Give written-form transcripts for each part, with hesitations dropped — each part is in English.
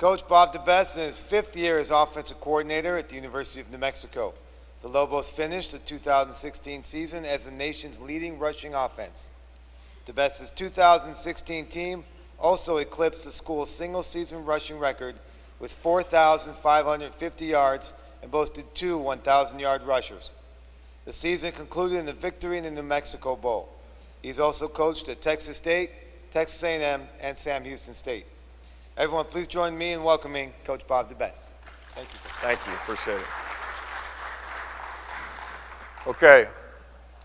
Coach Bob DeBest in his fifth year as offensive coordinator at the University of New Mexico. The Lobos finished the 2016 season as the nation's leading rushing offense. DeBest's 2016 team also eclipsed the school's single-season rushing record with 4,550 yards and boasted two 1,000-yard rushers. The season concluded in the victory in the New Mexico Bowl. He's also coached at Texas State, Texas A&M, and Sam Houston State. Everyone, please join me in welcoming Coach Bob DeBest. Thank you. Thank you. Appreciate it. Okay.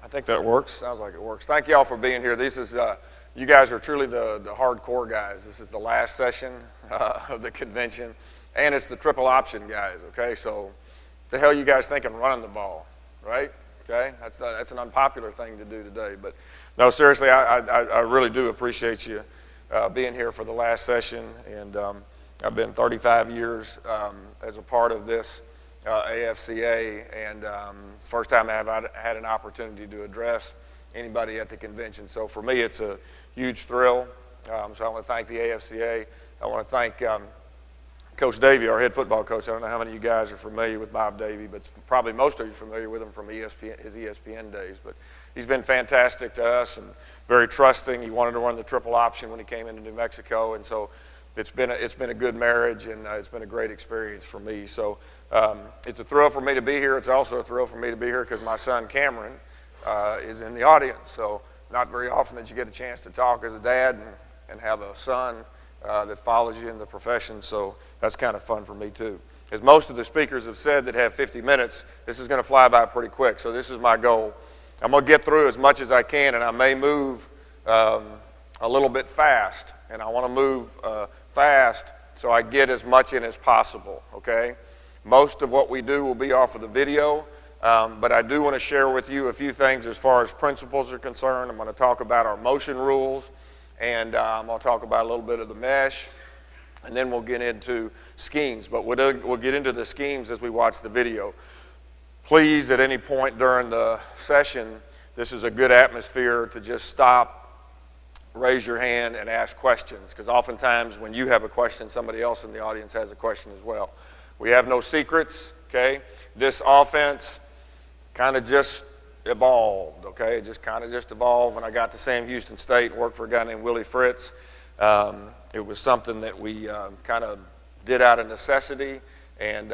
I think that works. Sounds like it works. Thank you all for being here. You guys are truly the hardcore guys. This is the last session of the convention, and it's the triple option guys, okay? So the hell you guys thinking running the ball, right? Okay? That's an unpopular thing to do today. But no, seriously, I really do appreciate you being here for the last session. And I've been 35 years as a part of this AFCA, and it's the first time I've had an opportunity to address anybody at the convention. So for me, it's a huge thrill. So I want to thank the AFCA. I want to thank Coach Davey, our head football coach. I don't know how many of you guys are familiar with Bob Davey, but probably most of you are familiar with him from his ESPN days. But he's been fantastic to us and very trusting. He wanted to run the triple option when he came into New Mexico, and so it's been a good marriage, and it's been a great experience for me. So it's a thrill for me to be here. It's also a thrill for me to be here because my son Cameron is in the audience. So not very often that you get a chance to talk as a dad and have a son that follows you in the profession. So that's kind of fun for me too. As most of the speakers have said that have 50 minutes, this is going to fly by pretty quick. So this is my goal. I'm going to get through as much as I can, and I may move a little bit fast. And I want to move fast so I get as much in as possible, okay? Most of what we do will be off of the video, but I do want to share with you a few things as far as principles are concerned. I'm going to talk about our motion rules, and I'm going to talk about a little bit of the mesh, and then we'll get into schemes. But we'll get into the schemes as we watch the video. Please, at any point during the session, this is a good atmosphere to just stop, raise your hand, and ask questions, because oftentimes when you have a question, somebody else in the audience has a question as well. We have no secrets, okay? This offense kind of just evolved, okay? It just kind of just evolved. When I got to Sam Houston State and worked for a guy named Willie Fritz, it was something that we kind of did out of necessity, and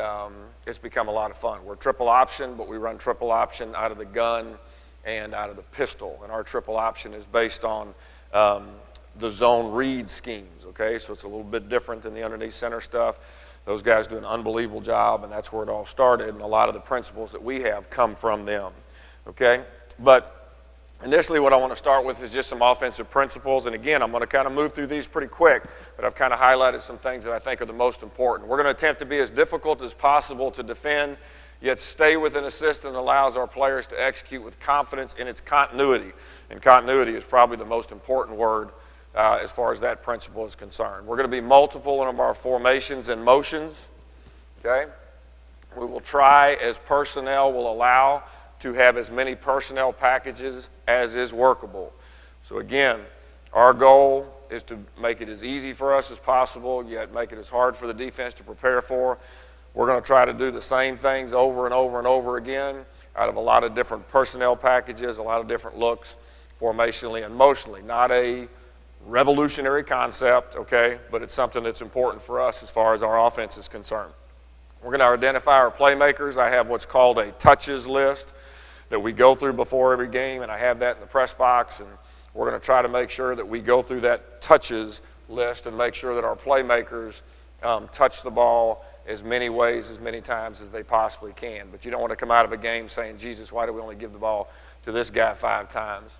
it's become a lot of fun. We're triple option, but we run triple option out of the gun and out of the pistol, and our triple option is based on the zone read schemes, okay? So it's a little bit different than the underneath center stuff. Those guys do an unbelievable job, and that's where it all started, and a lot of the principles that we have come from them, okay? But initially what I want to start with is just some offensive principles, and again, I'm going to kind of move through these pretty quick, but I've kind of highlighted some things that I think are the most important. We're going to attempt to be as difficult as possible to defend, yet stay within a system that allows our players to execute with confidence in its continuity. And continuity is probably the most important word as far as that principle is concerned. We're going to be multiple in our formations and motions, okay? We will try, as personnel will allow, to have as many personnel packages as is workable. So again, our goal is to make it as easy for us as possible, yet make it as hard for the defense to prepare for. We're going to try to do the same things over and over and over again out of a lot of different personnel packages, a lot of different looks, formationally and motionally. Not a revolutionary concept, okay, but it's something that's important for us as far as our offense is concerned. We're going to identify our playmakers. I have what's called a touches list that we go through before every game, and I have that in the press box, and we're going to try to make sure that we go through that touches list and make sure that our playmakers touch the ball as many ways, as many times as they possibly can. But you don't want to come out of a game saying, Jesus, why do we only give the ball to this guy 5 times?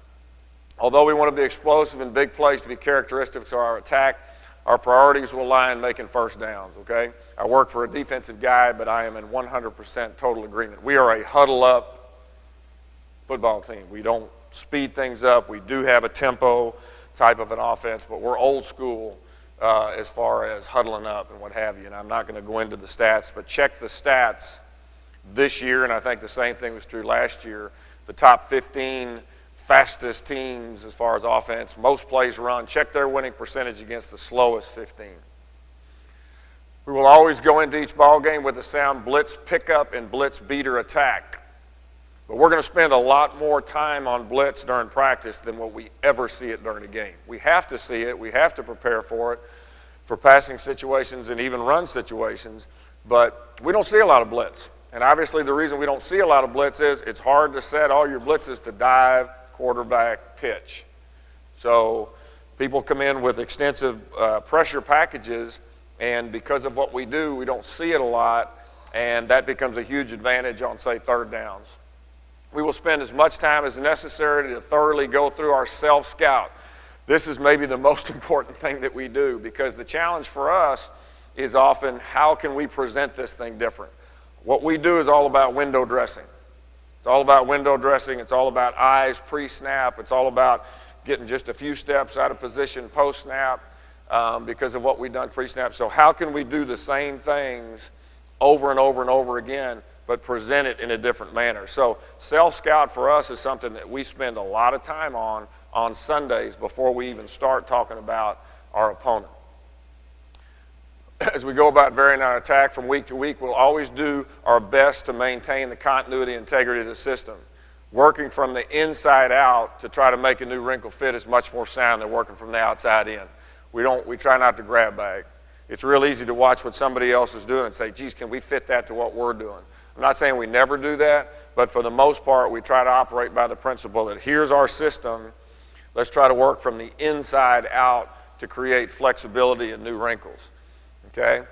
Although we want to be explosive in big plays to be characteristic of our attack, our priorities will lie in making first downs, okay? I work for a defensive guy, but I am in 100% total agreement. We are a huddle-up football team. We don't speed things up. We do have a tempo type of an offense, but we're old school as far as huddling up and what have you. And I'm not going to go into the stats, but check the stats this year, and I think the same thing was true last year. The top 15 fastest teams as far as offense, most plays run, check their winning percentage against the slowest 15. We will always go into each ball game with a sound blitz pickup and blitz beater attack. But we're going to spend a lot more time on blitz during practice than what we ever see it during a game. We have to see it. We have to prepare for it, for passing situations and even run situations. But we don't see a lot of blitz. And obviously the reason we don't see a lot of blitz is it's hard to set all your blitzes to dive, quarterback, pitch. So people come in with extensive pressure packages, and because of what we do, we don't see it a lot, and that becomes a huge advantage on, say, third downs. We will spend as much time as necessary to thoroughly go through our self-scout. This is maybe the most important thing that we do, because the challenge for us is often how can we present this thing different. What we do is all about window dressing. It's all about window dressing. It's all about eyes pre-snap. It's all about getting just a few steps out of position post-snap because of what we've done pre-snap. So how can we do the same things over and over and over again, but present it in a different manner? So self-scout for us is something that we spend a lot of time on Sundays before we even start talking about our opponent. As we go about varying our attack from week to week, we'll always do our best to maintain the continuity and integrity of the system. Working from the inside out to try to make a new wrinkle fit is much more sound than working from the outside in. We try not to grab bag. It's real easy to watch what somebody else is doing and say, geez, can we fit that to what we're doing? I'm not saying we never do that, but for the most part, we try to operate by the principle that here's our system. Let's try to work from the inside out to create flexibility and new wrinkles. Okay?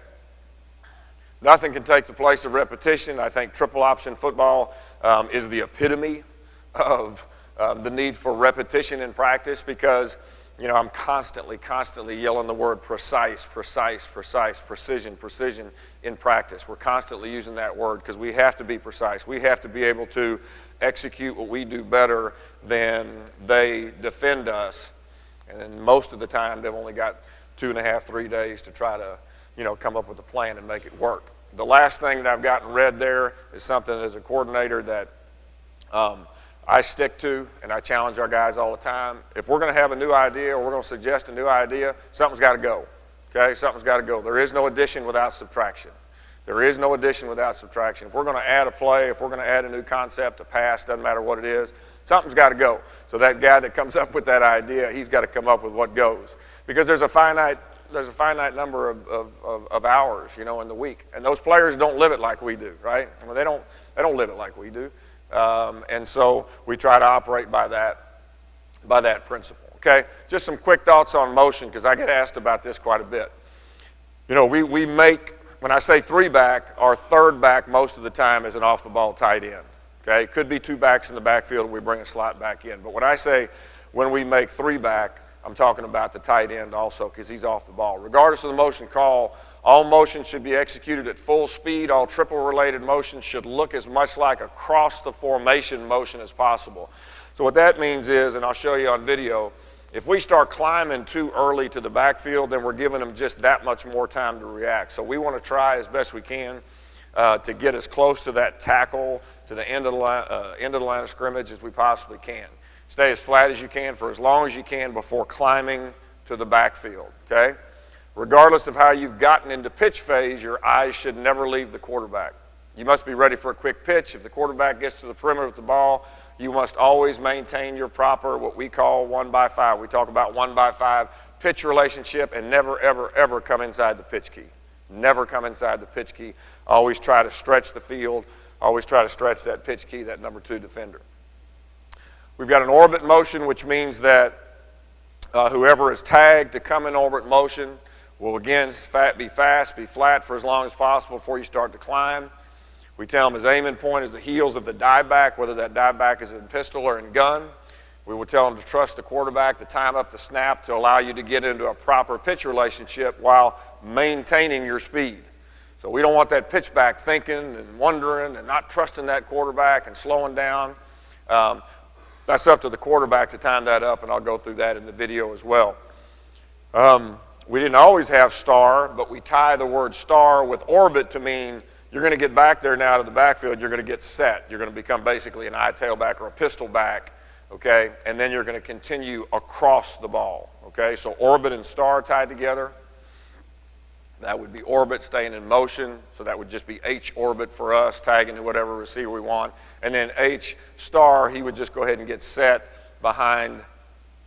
Nothing can take the place of repetition. I think triple option football is the epitome of the need for repetition in practice, because I'm constantly yelling the word precise, precision in practice. We're constantly using that word because we have to be precise. We have to be able to execute what we do better than they defend us. And then most of the time, they've only got 2.5, 3 days to try to, come up with a plan and make it work. The last thing that I've gotten read there is something as a coordinator that I stick to, and I challenge our guys all the time. If we're going to have a new idea or we're going to suggest a new idea, something's got to go. Okay, something's got to go. There is no addition without subtraction. There is no addition without subtraction. If we're going to add a play, if we're going to add a new concept, a pass, doesn't matter what it is, something's got to go. So that guy that comes up with that idea, he's got to come up with what goes, because there's a finite number of hours, in the week, and those players don't live it like we do, right? I mean, they don't live it like we do. And so we try to operate by that principle, okay? Just some quick thoughts on motion, because I get asked about this quite a bit. We make, when I say three back, our third back most of the time is an off-the-ball tight end, okay? It could be two backs in the backfield and we bring a slot back in. But when I say when we make three back, I'm talking about the tight end also, because he's off the ball. Regardless of the motion call, all motion should be executed at full speed. All triple-related motion should look as much like a cross-the-formation motion as possible. So what that means is, and I'll show you on video, if we start climbing too early to the backfield, then we're giving them just that much more time to react. So we want to try as best we can to get as close to that tackle, to the end of the line of scrimmage as we possibly can. Stay as flat as you can for as long as you can before climbing to the backfield, okay? Regardless of how you've gotten into pitch phase, your eyes should never leave the quarterback. You must be ready for a quick pitch. If the quarterback gets to the perimeter with the ball, you must always maintain your proper, what we call 1x5. We talk about 1x5 pitch relationship, and never, ever, ever come inside the pitch key. Never come inside the pitch key. Always try to stretch the field. Always try to stretch that pitch key, that number 2 defender. We've got an orbit motion, which means that whoever is tagged to come in orbit motion will again be fast, be flat for as long as possible before you start to climb. We tell them his aiming point is the heels of the dive back, whether that dive back is in pistol or in gun. We will tell them to trust the quarterback to time up the snap to allow you to get into a proper pitch relationship while maintaining your speed. So we don't want that pitch back thinking and wondering and not trusting that quarterback and slowing down. That's up to the quarterback to time that up, and I'll go through that in the video as well. We didn't always have star, but we tie the word star with orbit to mean you're going to get back there now to the backfield, you're going to get set. You're going to become basically an eye tailback or a pistol back, okay? And then you're going to continue across the ball, okay? So orbit and star tied together. That would be orbit staying in motion, so that would just be H orbit for us, tagging to whatever receiver we want. And then H star, he would just go ahead and get set behind,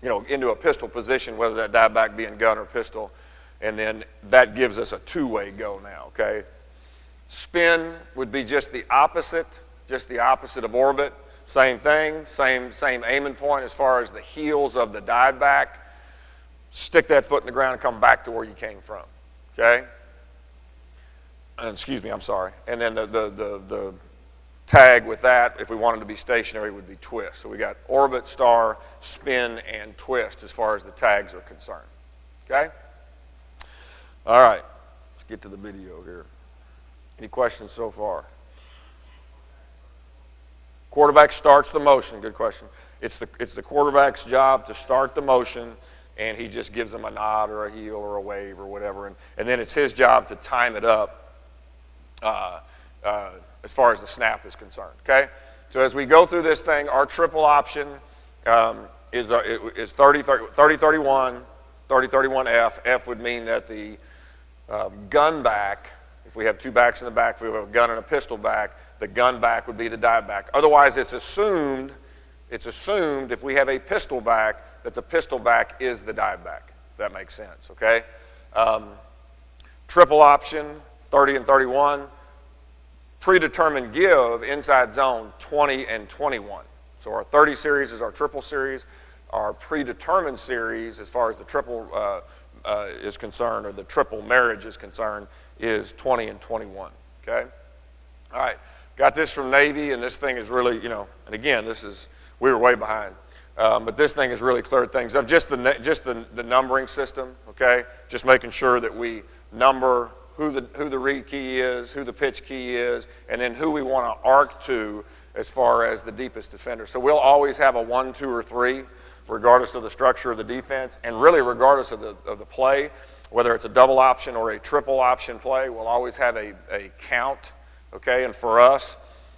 into a pistol position, whether that dieback being gun or pistol. And then that gives us a two-way go now, okay? Spin would be just the opposite of orbit. Same thing, same aiming point as far as the heels of the dieback. Stick that foot in the ground and come back to where you came from. Okay? Excuse me, I'm sorry. And then the tag with that, if we wanted to be stationary, would be twist. So we got orbit, star, spin, and twist as far as the tags are concerned. Okay? All right. Let's get to the video here. Any questions so far? Quarterback starts the motion. Good question. It's the quarterback's job to start the motion, and he just gives them a nod or a heel or a wave or whatever. And then it's his job to time it up as far as the snap is concerned, okay? So as we go through this thing, our triple option is 30-31, 30-31F. F would mean that the gun back, if we have two backs in the back, if we have a gun and a pistol back, the gun back would be the die back. Otherwise, it's assumed if we have a pistol back that the pistol back is the die back, if that makes sense, okay? Triple option, 30 and 31. Predetermined give, inside zone, 20 and 21. So our 30 series is our triple series. Our predetermined series, as far as the triple is concerned, or the triple marriage is concerned, is 20 and 21, okay? All right, got this from Navy, and this thing is really, and again, we were way behind. But this thing has really cleared things up. Just the numbering system, okay? Just making sure that we number who the read key is, who the pitch key is, and then who we want to arc to as far as the deepest defender. So we'll always have a 1, 2, or 3, regardless of the structure of the defense, and really regardless of the play, whether it's a double option or a triple option play, we'll always have a count, okay? And for us,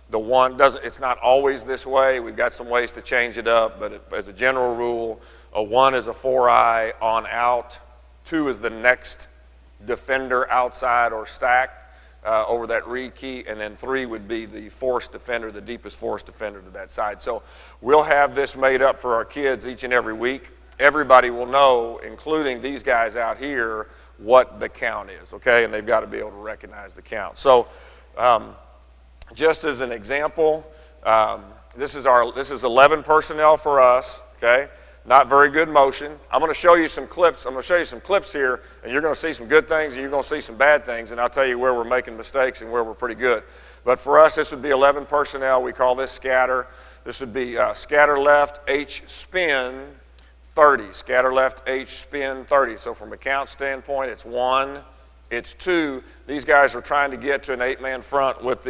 the one it's not always this way. We've got some ways to change it up, but as a general rule, a 1 is a 4-eye on out, 2 is the next defender outside or stacked over that read key, and then 3 would be the force defender, the deepest force defender to that side. So we'll have this made up for our kids each and every week. Everybody will know, including these guys out here, what the count is, okay? And they've got to be able to recognize the count. So just as an example, this is 11 personnel for us, okay? Not very good motion. I'm going to show you some clips. I'm going to show you some clips here, and you're going to see some good things, and you're going to see some bad things, and I'll tell you where we're making mistakes and where we're pretty good. But for us, this would be 11 personnel. We call this scatter. This would be scatter left, H spin, 30. Scatter left, H spin, 30. So from a count standpoint, it's 1, it's 2. These guys are trying to get to an 8-man front with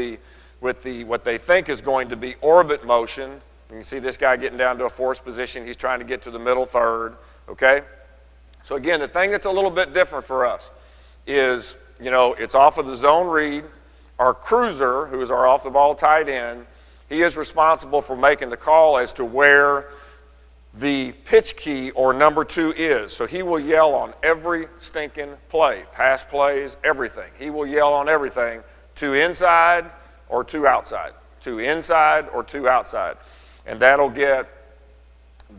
what they think is going to be orbit motion. You can see this guy getting down to a force position. He's trying to get to the middle third, okay? So again, the thing that's a little bit different for us is, it's off of the zone read. Our cruiser, who is our off-the-ball tight end, he is responsible for making the call as to where the pitch key or number 2 is. So he will yell on every stinking play, pass plays, everything. He will yell on everything, 2 inside or 2 outside, 2 inside or 2 outside. And that'll get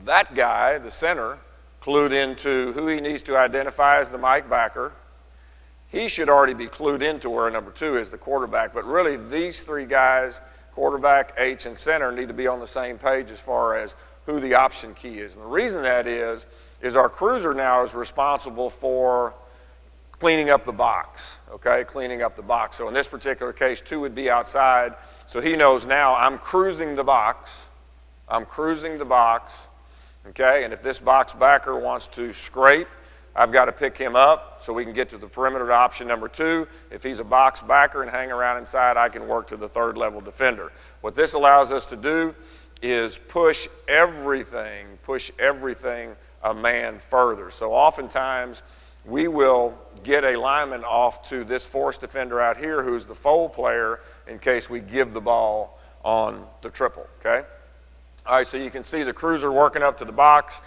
that guy, the center, clued into who he needs to identify as the Mike backer. He should already be clued into where number 2 is, the quarterback. But really, these 3 guys, quarterback, H, and center, need to be on the same page as far as who the option key is. And the reason that is our cruiser now is responsible for cleaning up the box, okay? Cleaning up the box. So in this particular case, 2 would be outside. So he knows now I'm cruising the box. I'm cruising the box, okay? And if this box backer wants to scrape, I've got to pick him up so we can get to the perimeter option number 2. If he's a box backer and hang around inside, I can work to the 3rd level defender. What this allows us to do is push everything a man further. So oftentimes, we will get a lineman off to this force defender out here who's the fold player in case we give the ball on the triple, okay? All right, so you can see the cruiser working up to the box.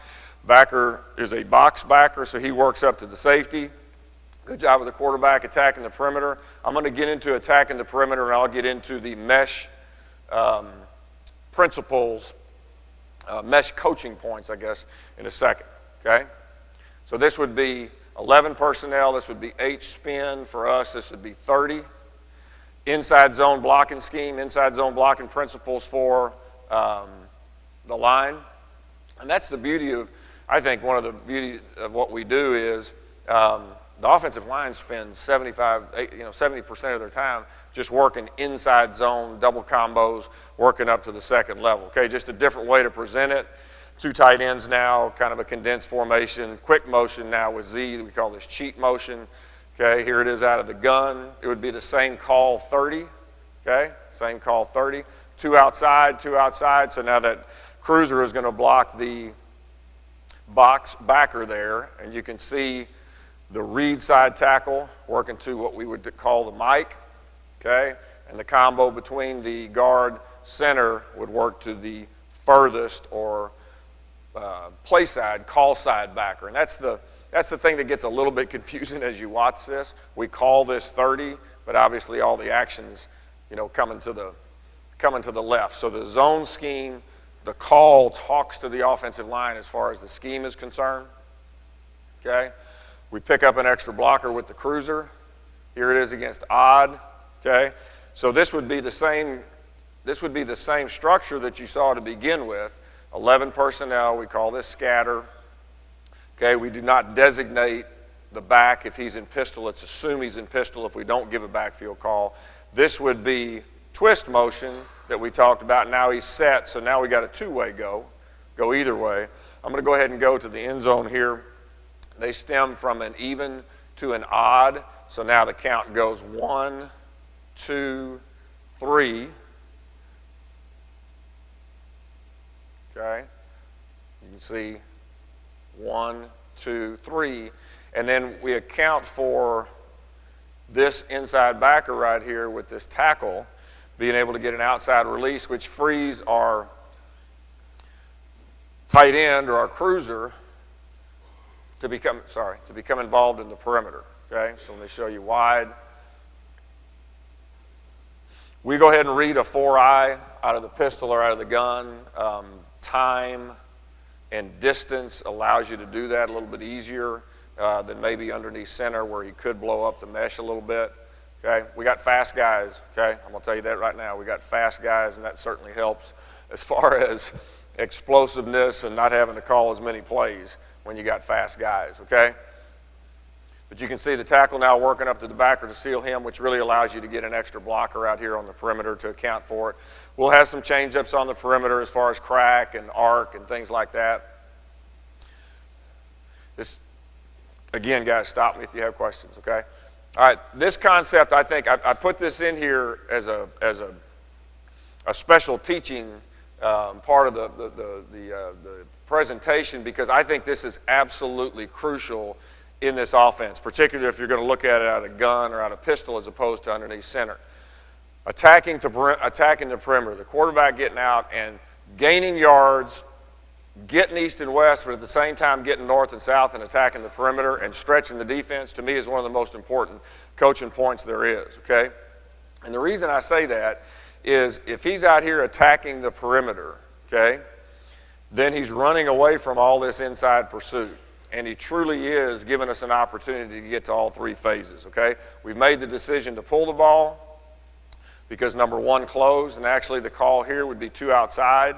Backer is a box backer, so he works up to the safety. Good job with the quarterback attacking the perimeter. I'm going to get into attacking the perimeter, and I'll get into the mesh principles, mesh coaching points, I guess, in a second, okay? So this would be 11 personnel. This would be H-spin. For us, this would be 30. Inside zone blocking scheme, inside zone blocking principles for the line. And that's the beauty of, I think one of the beauty of what we do is the offensive line spends 70% of their time just working inside zone, double combos, working up to the second level. Okay, just a different way to present it. 2 tight ends now, kind of a condensed formation, quick motion now with Z. We call this cheat motion. Okay, here it is out of the gun. It would be the same call 30. Okay, same call 30. 2 outside, 2 outside. So now that cruiser is going to block the box backer there, and you can see the read side tackle working to what we would call the mic, okay? And the combo between the guard center would work to the furthest or play side, call side backer. And that's the thing that gets a little bit confusing as you watch this. We call this 30, but obviously all the actions, coming to the left. So the zone scheme, the call talks to the offensive line as far as the scheme is concerned, okay? We pick up an extra blocker with the cruiser. Here it is against odd, okay? So this would be the same structure that you saw to begin with. 11 personnel, we call this scatter. Okay, we do not designate the back if he's in pistol. Let's assume he's in pistol if we don't give a backfield call. This would be twist motion that we talked about. Now he's set, so now we got a 2-way go either way. I'm going to go ahead and go to the end zone here. They stem from an even to an odd, so now the count goes 1, 2, 3. Okay, you can see 1, 2, 3, and then we account for this inside backer right here with this tackle being able to get an outside release, which frees our tight end or our cruiser to become involved in the perimeter. Okay, so when they show you wide, we go ahead and read a 4-eye out of the pistol or out of the gun. Time and distance allows you to do that a little bit easier than maybe underneath center where he could blow up the mesh a little bit. Okay, we got fast guys. Okay, I'm gonna tell you that right now. We got fast guys, and that certainly helps as far as explosiveness and not having to call as many plays when you got fast guys. Okay, but you can see the tackle now working up to the backer to seal him, which really allows you to get an extra blocker out here on the perimeter to account for it. We'll have some change-ups on the perimeter as far as crack and arc and things like that. This, again, guys, stop me if you have questions, okay? All right, this concept, I think, I put this in here as a special teaching part of the presentation because I think this is absolutely crucial in this offense, particularly if you're going to look at it out of gun or out of pistol as opposed to underneath center. Attacking the perimeter, the quarterback getting out and gaining yards, getting east and west, but at the same time getting north and south and attacking the perimeter and stretching the defense, to me, is one of the most important coaching points there is, okay? And the reason I say that is if he's out here attacking the perimeter, okay, then he's running away from all this inside pursuit. And he truly is giving us an opportunity to get to all 3 phases, okay? We've made the decision to pull the ball because number 1 closed, and actually the call here would be 2 outside,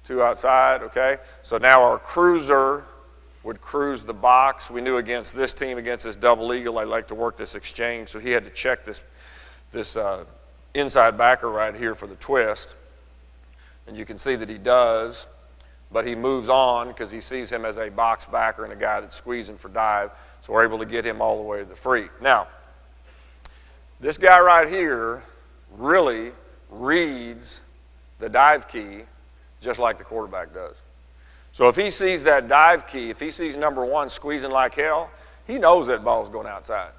okay? So now our cruiser would cruise the box. We knew against this team, against this double eagle, I like to work this exchange, so he had to check this inside backer right here for the twist. And you can see that he does, but he moves on because he sees him as a box backer and a guy that's squeezing for dive, so we're able to get him all the way to the free. Now, this guy right here really reads the dive key just like the quarterback does. So if he sees that dive key, if he sees number 1 squeezing like hell, he knows that ball's going outside.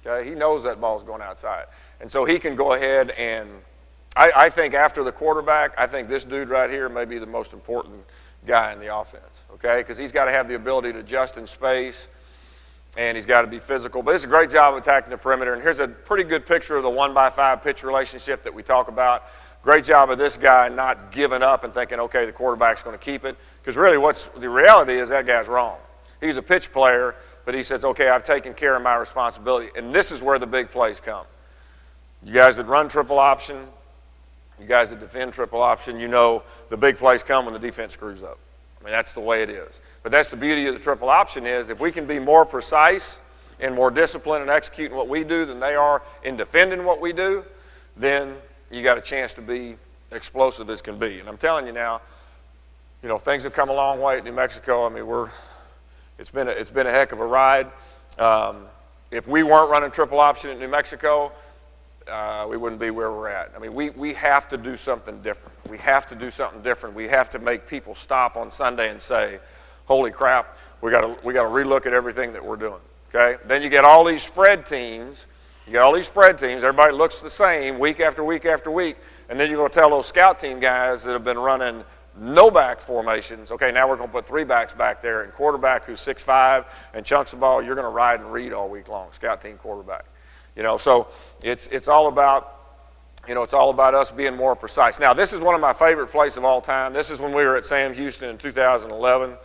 Okay, he knows that ball's going outside. And so he can go ahead and, I think after the quarterback, I think this dude right here may be the most important guy in the offense, okay? Because he's got to have the ability to adjust in space, and he's got to be physical. But it's a great job of attacking the perimeter. And here's a pretty good picture of the 1-by-5 pitch relationship that we talk about. Great job of this guy not giving up and thinking, okay, the quarterback's going to keep it. Because really the reality is that guy's wrong. He's a pitch player, but he says, okay, I've taken care of my responsibility. And this is where the big plays come. You guys that run triple option, you guys that defend triple option, you know the big plays come when the defense screws up. I mean, that's the way it is. But that's the beauty of the triple option is if we can be more precise and more disciplined in executing what we do than they are in defending what we do, then you got a chance to be explosive as can be. And I'm telling you now, you know, things have come a long way at New Mexico. I mean, it's been a heck of a ride. If we weren't running triple option at New Mexico, we wouldn't be where we're at. I mean, we have to do something different. We have to do something different. We have to make people stop on Sunday and say, holy crap, we got to relook at everything that we're doing, okay? Then you get all these spread teams. Everybody looks the same week after week after week. And then you're going to tell those scout team guys that have been running no back formations, okay, now we're going to put 3 backs back there and quarterback who's 6'5" and chunks the ball, you're going to ride and read all week long, scout team quarterback. You know, so it's all about, you know, it's all about us being more precise. Now, this is one of my favorite plays of all time. This is when we were at Sam Houston in 2011.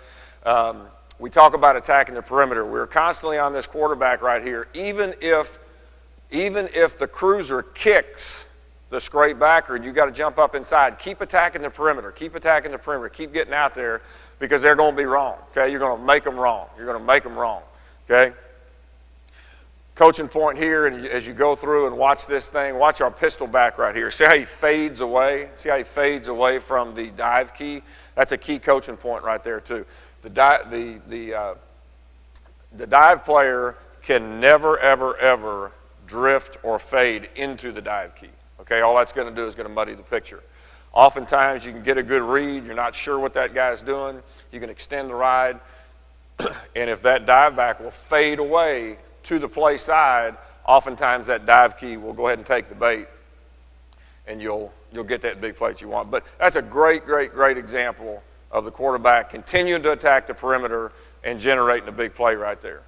We talk about attacking the perimeter. We're constantly on this quarterback right here. Even if the cruiser kicks the straight backer, you got to jump up inside. Keep attacking the perimeter. Keep attacking the perimeter. Keep getting out there because they're going to be wrong, okay? You're going to make them wrong. You're going to make them wrong, okay? Coaching point here, and as you go through and watch this thing, watch our pistol back right here. See how he fades away? See how he fades away from the dive key? That's a key coaching point right there too. The dive player can never, ever, ever drift or fade into the dive key. Okay, all that's going to do is going to muddy the picture. Oftentimes you can get a good read. You're not sure what that guy's doing. You can extend the ride. And if that dive back will fade away to the play side, oftentimes that dive key will go ahead and take the bait and you'll get that big play that you want. But that's a great, great, great example of the quarterback continuing to attack the perimeter and generating a big play right there.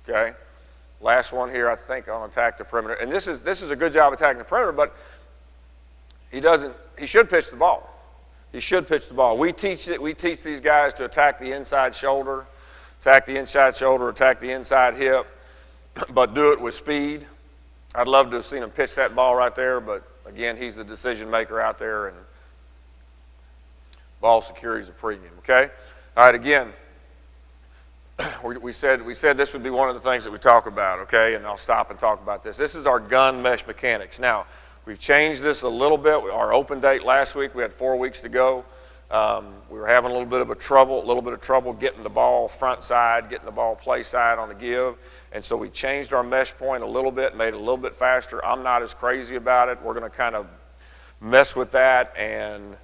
Okay. Last one here, I think, on attack the perimeter. And this is a good job attacking the perimeter, but he should pitch the ball. He should pitch the ball. We teach these guys to attack the inside shoulder, attack the inside hip, but do it with speed. I'd love to have seen him pitch that ball right there, but again, he's the decision maker out there, and ball security is a premium, okay? All right, again, we said this would be one of the things that we talk about, okay? And I'll stop and talk about this. This is our gun mesh mechanics. Now, we've changed this a little bit. Our open date last week, we had 4 weeks to go. We were having a little bit of trouble getting the ball front side, getting the ball play side on the give. And so we changed our mesh point a little bit, made it a little bit faster. I'm not as crazy about it. We're going to kind of mess with that and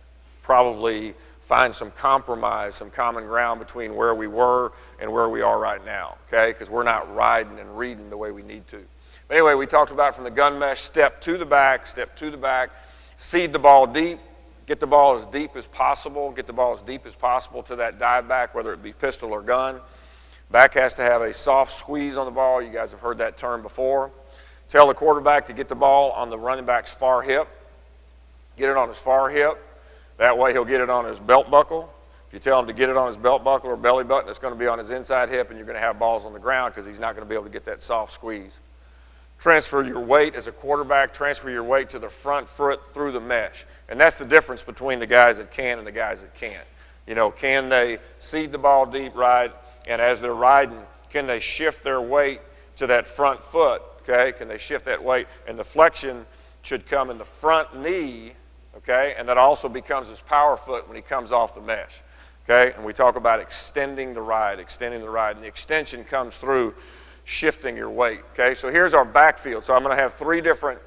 probably find some compromise, some common ground between where we were and where we are right now, okay? Because we're not riding and reading the way we need to. But anyway, we talked about from the gun mesh, step to the back, seed the ball deep, get the ball as deep as possible to that dive back, whether it be pistol or gun. Back has to have a soft squeeze on the ball. You guys have heard that term before. Tell the quarterback to get the ball on the running back's far hip. Get it on his far hip. That way he'll get it on his belt buckle. If you tell him to get it on his belt buckle or belly button, it's going to be on his inside hip, and you're going to have balls on the ground because he's not going to be able to get that soft squeeze. Transfer your weight as a quarterback, transfer your weight to the front foot through the mesh. And that's the difference between the guys that can and the guys that can't. You know, can they seed the ball deep, ride, and as they're riding, can they shift their weight to that front foot, okay? Can they shift that weight? And the flexion should come in the front knee, okay? And that also becomes his power foot when he comes off the mesh, okay? And we talk about extending the ride, and the extension comes through shifting your weight, okay? So here's our backfield. So I'm going to have 3 different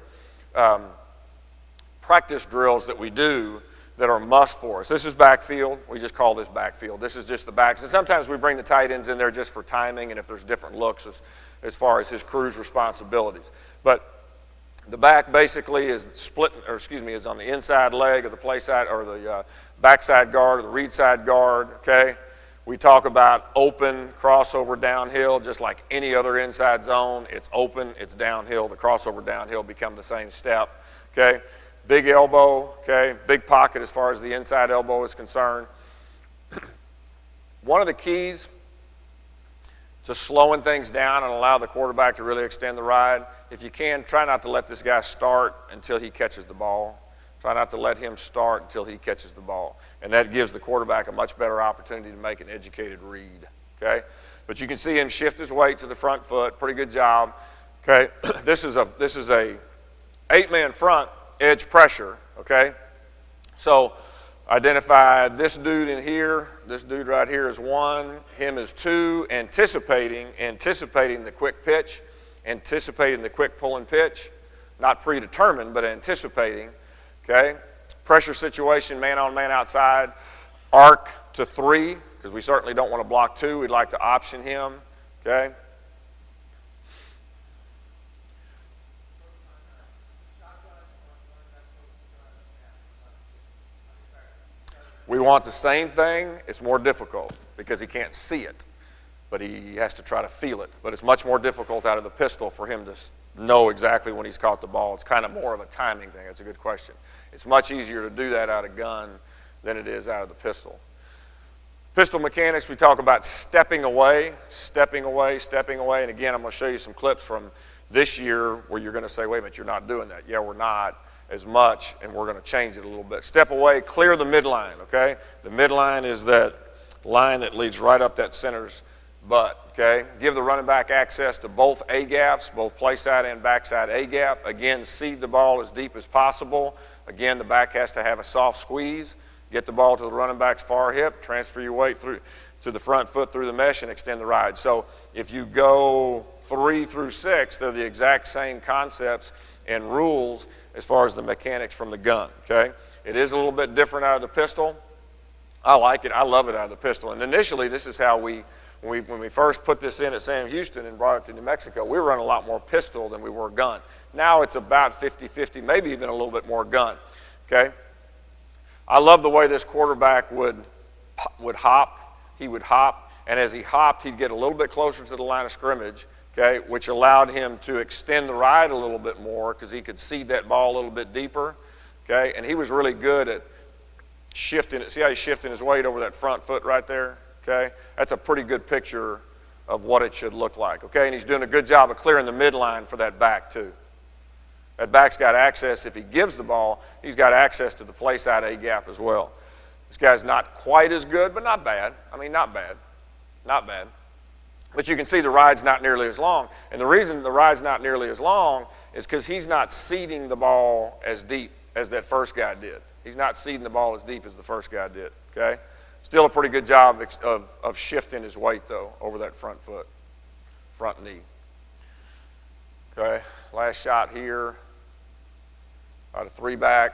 practice drills that we do that are must for us. This is backfield. We just call this backfield. This is just the backs. And sometimes we bring the tight ends in there just for timing and if there's different looks as far as his crew's responsibilities. But the back basically is is on the inside leg of the play side or the backside guard or the read side guard, okay? We talk about open crossover downhill, just like any other inside zone. It's open, it's downhill. The crossover downhill become the same step, okay? Big elbow, okay? Big pocket as far as the inside elbow is concerned. One of the keys to slowing things down and allow the quarterback to really extend the ride, if you can, try not to let this guy start until he catches the ball. Try not to let him start until he catches the ball. And that gives the quarterback a much better opportunity to make an educated read, okay? But you can see him shift his weight to the front foot. Pretty good job, okay? This is a 8-man front edge pressure, okay? So identify this dude in here. This dude right here is 1. Him is 2. Anticipating the quick pitch, anticipating the quick pull and pitch. Not predetermined, but anticipating. Okay, pressure situation, man on man outside, arc to 3, because we certainly don't want to block 2. We'd like to option him, okay? We want the same thing. It's more difficult because he can't see it, but he has to try to feel it. But it's much more difficult out of the pistol for him to know exactly when he's caught the ball. It's kind of more of a timing thing. That's a good question. It's much easier to do that out of gun than it is out of the pistol. Pistol mechanics, we talk about stepping away. And again, I'm going to show you some clips from this year where you're going to say, wait a minute, you're not doing that. Yeah, we're not as much, and we're going to change it a little bit. Step away, clear the midline, okay? The midline is that line that leads right up that center's butt, okay? Give the running back access to both A-gaps, both play side and backside A-gap. Again, seed the ball as deep as possible. Again, the back has to have a soft squeeze. Get the ball to the running back's far hip, transfer your weight through to the front foot through the mesh, and extend the ride. So if you go 3 through 6, they're the exact same concepts and rules as far as the mechanics from the gun, okay? It is a little bit different out of the pistol. I like it. I love it out of the pistol. And initially, this is how when we first put this in at Sam Houston and brought it to New Mexico, we were running a lot more pistol than we were gun. Now it's about 50-50, maybe even a little bit more gun, okay? I love the way this quarterback would hop. He would hop, and as he hopped, he'd get a little bit closer to the line of scrimmage, okay, which allowed him to extend the ride a little bit more because he could seed that ball a little bit deeper, okay? And he was really good at shifting it. See how he's shifting his weight over that front foot right there? Okay, that's a pretty good picture of what it should look like, okay? And he's doing a good job of clearing the midline for that back too. That back's got access. If he gives the ball, he's got access to the play side A-gap as well. This guy's not quite as good, but not bad. I mean, not bad. Not bad. But you can see the ride's not nearly as long. And the reason the ride's not nearly as long is because he's not seeding the ball as deep as that first guy did. He's not seeding the ball as deep as the first guy did, okay? Still a pretty good job of shifting his weight, though, over that front foot, front knee. Okay, last shot here, out of 3 back.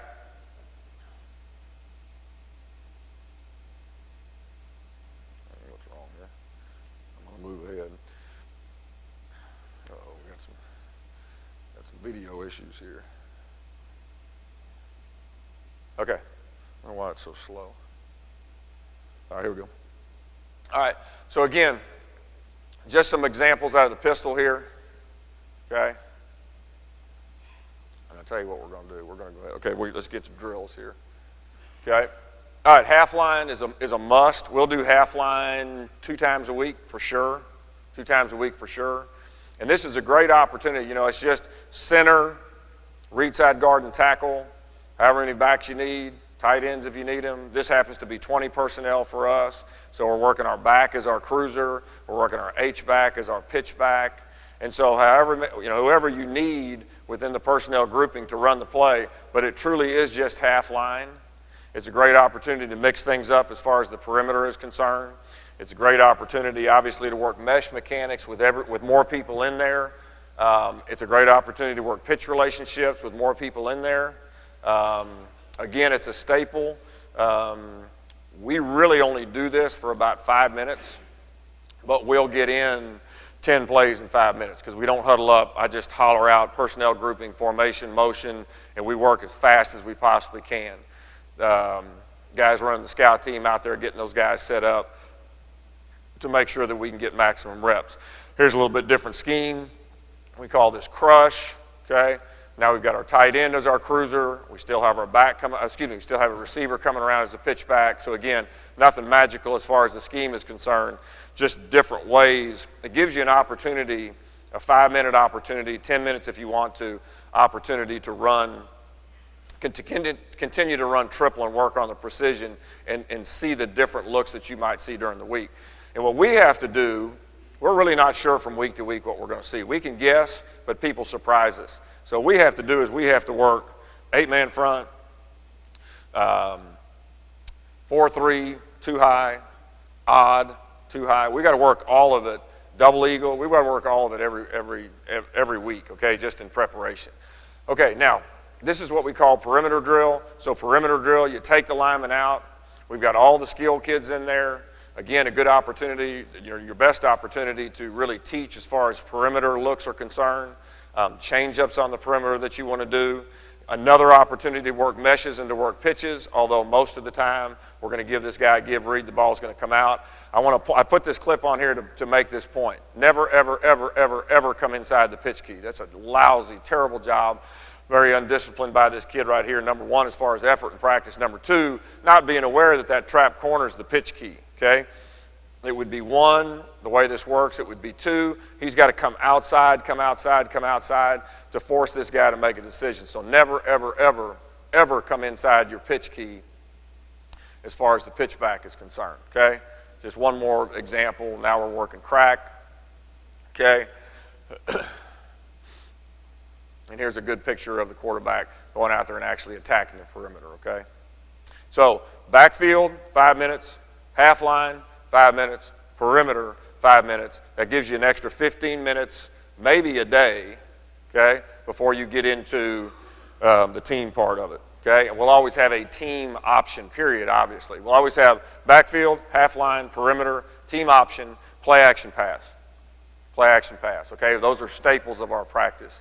What's wrong here? I'm going to move ahead. Uh-oh, we got some video issues here. Okay, I don't know why it's so slow. All right, here we go. All right, so again, just some examples out of the pistol here, okay? And I'll tell you what we're going to do. We're going to go ahead. Okay, let's get some drills here, okay? All right, half line is a must. We'll do half line 2 times a week for sure, 2 times a week for sure. And this is a great opportunity. You know, it's just center, read side guard and tackle, however many backs you need. Tight ends if you need them. This happens to be 20 personnel for us. So we're working our back as our cruiser. We're working our H-back as our pitch back. And so whoever you need within the personnel grouping to run the play, but it truly is just half line. It's a great opportunity to mix things up as far as the perimeter is concerned. It's a great opportunity, obviously, to work mesh mechanics with more people in there. It's a great opportunity to work pitch relationships with more people in there. Again, it's a staple. We really only do this for about 5 minutes, but we'll get in 10 plays in 5 minutes because we don't huddle up. I just holler out personnel grouping, formation, motion, and we work as fast as we possibly can. Guys running the scout team out there getting those guys set up. to make sure that we can get maximum reps. Here's a little bit different scheme. We call this crush, okay? Now we've got our tight end as our cruiser. We still have our we still have a receiver coming around as a pitch back. So again, nothing magical as far as the scheme is concerned, just different ways. It gives you an opportunity, a 5-minute opportunity, 10 minutes if you want to, opportunity to run, continue to run triple and work on the precision and see the different looks that you might see during the week. And what we have to do, we're really not sure from week to week what we're going to see. We can guess, but people surprise us. So what we have to do is we have to work 8-man front, 4-3, too high, odd, too high. We got to work all of it. Double eagle. We got to work all of it every week. Okay, just in preparation. Okay, now this is what we call perimeter drill. So perimeter drill, you take the lineman out. We've got all the skill kids in there. Again, a good opportunity, your best opportunity to really teach as far as perimeter looks are concerned. Change-ups on the perimeter that you want to do. Another opportunity to work meshes and to work pitches, although most of the time we're going to give this guy a read, the ball's going to come out. I put this clip on here to make this point. Never, ever, ever, ever, ever come inside the pitch key. That's a lousy, terrible job. Very undisciplined by this kid right here, number one, as far as effort and practice. Number two, not being aware that trap corner is the pitch key, okay? It would be 1, the way this works. It would be 2. He's got to come outside to force this guy to make a decision. So never, ever, ever, ever come inside your pitch key as far as the pitch back is concerned, okay? Just one more example. Now we're working crack, okay? And here's a good picture of the quarterback going out there and actually attacking the perimeter, okay? So backfield, 5 minutes. Half line, 5 minutes. Perimeter, 5 minutes. That gives you an extra 15 minutes, maybe a day, okay, before you get into the team part of it, okay? And we'll always have a team option period, obviously. We'll always have backfield, half line, perimeter, team option, play action pass. Play action pass, okay? Those are staples of our practice.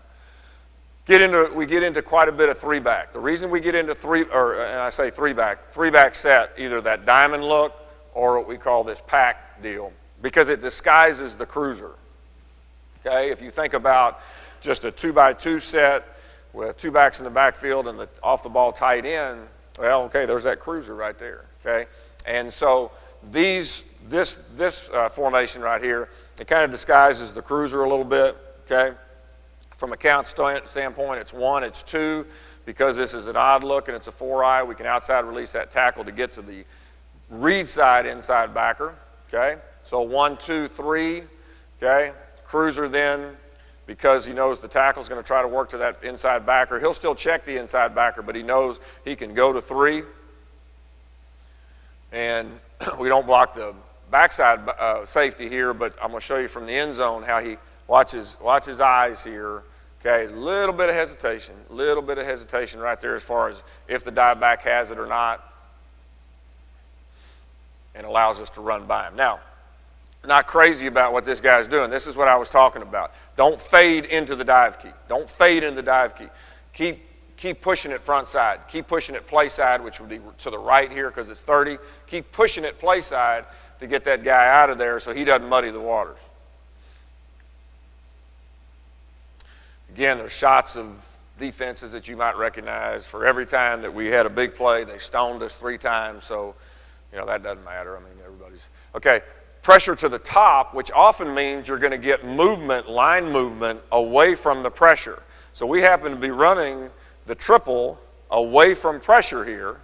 We get into quite a bit of 3-back. The reason we get into three-back set, either that diamond look or what we call this pack deal, because it disguises the cruiser. Okay, if you think about just a 2-by-2 set with 2 backs in the backfield and the off-the-ball tight end, well, okay, there's that cruiser right there. Okay, and so this formation right here, it kind of disguises the cruiser a little bit. Okay. From a count standpoint, it's 1, it's 2. Because this is an odd look and it's a 4-eye, we can outside release that tackle to get to the read side inside backer, okay? So 1, 2, 3, okay? Cruiser then, because he knows the tackle's going to try to work to that inside backer, he'll still check the inside backer, but he knows he can go to 3. And we don't block the backside safety here, but I'm going to show you from the end zone how he watch his eyes here. Okay, a little bit of hesitation right there as far as if the dive back has it or not, and allows us to run by him. Now, not crazy about what this guy's doing. This is what I was talking about. Don't fade into the dive key. Don't fade into the dive key. Keep pushing it front side. Keep pushing it play side, which would be to the right here because it's 30. Keep pushing it play side to get that guy out of there so he doesn't muddy the waters. Again, there's shots of defenses that you might recognize. For every time that we had a big play, they stoned us 3 times, so that doesn't matter. I mean, everybody's okay. Pressure to the top, which often means you're going to get movement, line movement away from the pressure. So we happen to be running the triple away from pressure here.